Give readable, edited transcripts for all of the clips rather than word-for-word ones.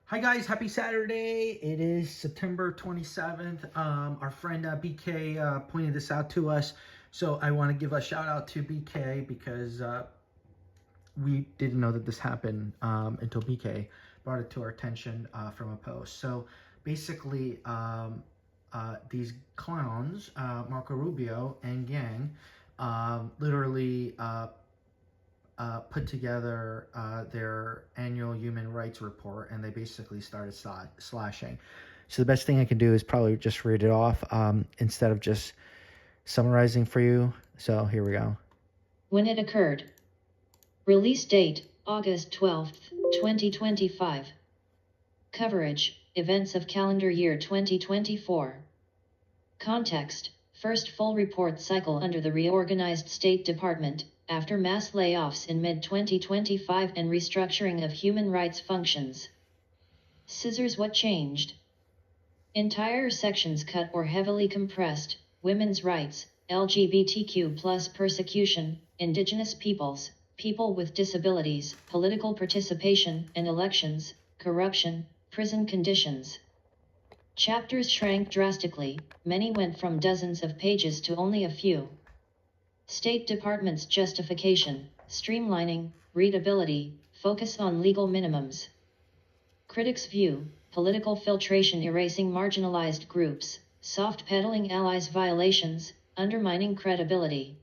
Hi guys, happy Saturday. It is September 27th. Our friend BK pointed this out to us. So I want to give a shout out to BK because we didn't know that this happened until BK brought it to our attention from a post. So basically, these clowns, Marco Rubio and gang, literally put together their annual human rights report, and they basically started slashing. So the best thing I can do is probably just read it off instead of just summarizing for you. So here we go. When it occurred. Release date, August 12th, 2025. Coverage, events of calendar year 2024. Context, first full report cycle under the reorganized State Department, after mass layoffs in mid-2025 and restructuring of human rights functions. Scissors. What changed? Entire sections cut or heavily compressed, women's rights, LGBTQ+ persecution, indigenous peoples, people with disabilities, political participation and elections, corruption, prison conditions. Chapters shrank drastically, many went from dozens of pages to only a few. State Department's justification, streamlining, readability, focus on legal minimums. Critics' view, political filtration erasing marginalized groups, soft-pedaling allies violations, undermining credibility.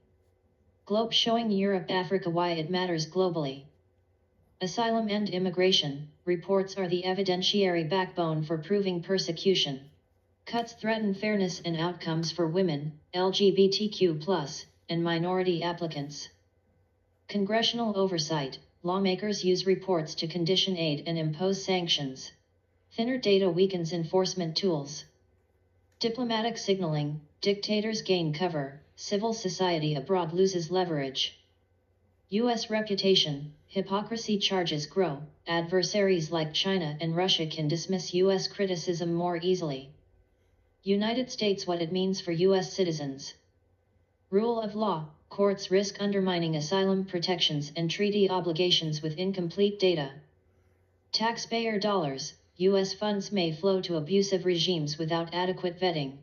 Globe showing Europe Africa why it matters globally. Asylum and immigration, reports are the evidentiary backbone for proving persecution. Cuts threaten fairness and outcomes for women, LGBTQ+, and minority applicants. Congressional oversight, lawmakers use reports to condition aid and impose sanctions. Thinner data weakens enforcement tools. Diplomatic signaling, dictators gain cover, civil society abroad loses leverage. U.S. reputation, hypocrisy charges grow, adversaries like China and Russia can dismiss U.S. criticism more easily. United States. What it means for U.S. citizens. Rule of law, courts risk undermining asylum protections and treaty obligations with incomplete data. Taxpayer dollars, U.S. funds may flow to abusive regimes without adequate vetting.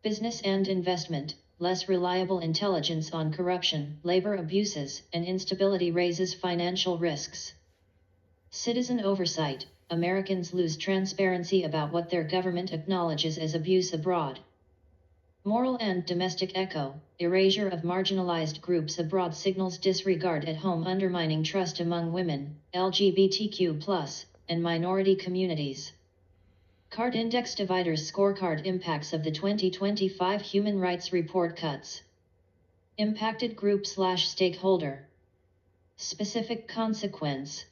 Business and investment, less reliable intelligence on corruption, labor abuses, and instability raises financial risks. Citizen oversight, Americans lose transparency about what their government acknowledges as abuse abroad. Moral and domestic echo, erasure of marginalized groups abroad signals disregard at home undermining trust among women, LGBTQ+, and minority communities. Card Index Dividers Scorecard Impacts of the 2025 Human Rights Report Cuts. Impacted Group/Stakeholder. Specific Consequence.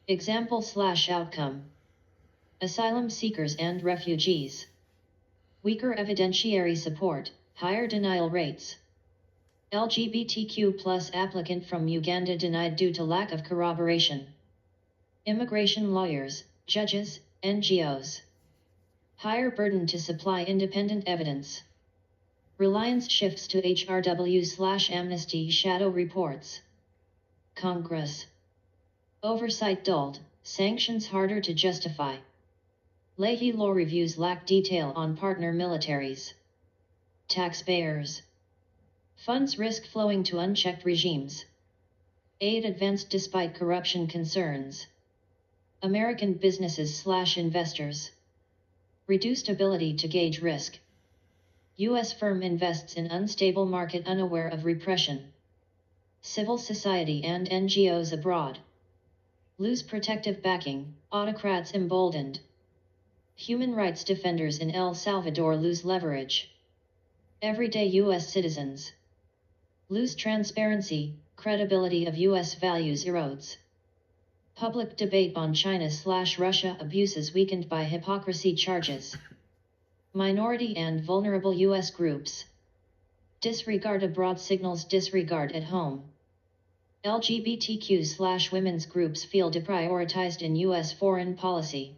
Example/Outcome. Asylum seekers and refugees. Weaker evidentiary support, higher denial rates. LGBTQ+ applicant from Uganda denied due to lack of corroboration. Immigration lawyers, judges, NGOs. Higher burden to supply independent evidence. Reliance shifts to HRW/Amnesty shadow reports. Congress. Oversight dulled, sanctions harder to justify. Leahy law reviews lack detail on partner militaries. Taxpayers. Funds risk flowing to unchecked regimes. Aid advanced despite corruption concerns. American businesses/investors. Reduced ability to gauge risk. U.S. firm invests in unstable market unaware of repression. Civil society and NGOs abroad. Lose protective backing, autocrats emboldened. Human rights defenders in El Salvador lose leverage. Everyday U.S. citizens. Lose transparency, credibility of U.S. values erodes. Public debate on China/Russia abuses weakened by hypocrisy charges. Minority and vulnerable U.S. groups. Disregard abroad signals disregard at home. LGBTQ/women's groups feel deprioritized in U.S. foreign policy.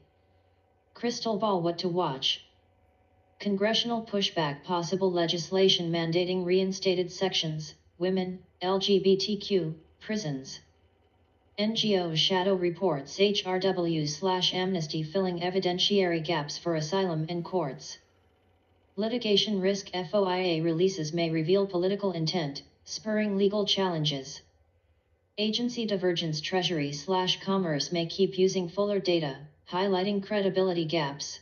Crystal ball. What to watch. Congressional pushback. Possible legislation mandating reinstated sections, women, LGBTQ, prisons. NGO shadow reports HRW/Amnesty filling evidentiary gaps for asylum in courts. Litigation risk FOIA releases may reveal political intent, spurring legal challenges. Agency divergence Treasury/Commerce may keep using fuller data, highlighting credibility gaps.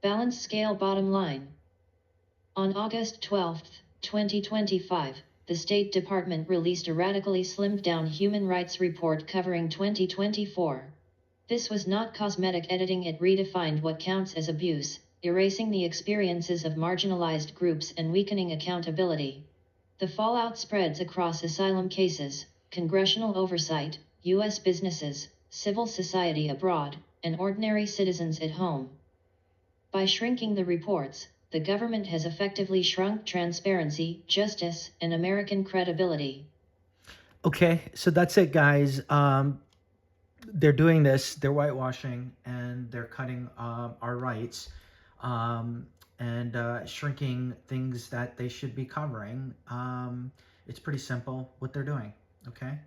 Balance scale bottom line. On August 12, 2025, the State Department released a radically slimmed-down human rights report covering 2024. This was not cosmetic editing, it redefined what counts as abuse, erasing the experiences of marginalized groups and weakening accountability. The fallout spreads across asylum cases, congressional oversight, U.S. businesses, civil society abroad, and ordinary citizens at home. By shrinking the reports, the government has effectively shrunk transparency, justice, and American credibility. Okay, so that's it, guys. They're doing this, they're whitewashing, and they're cutting our rights and shrinking things that they should be covering. It's pretty simple what they're doing, okay?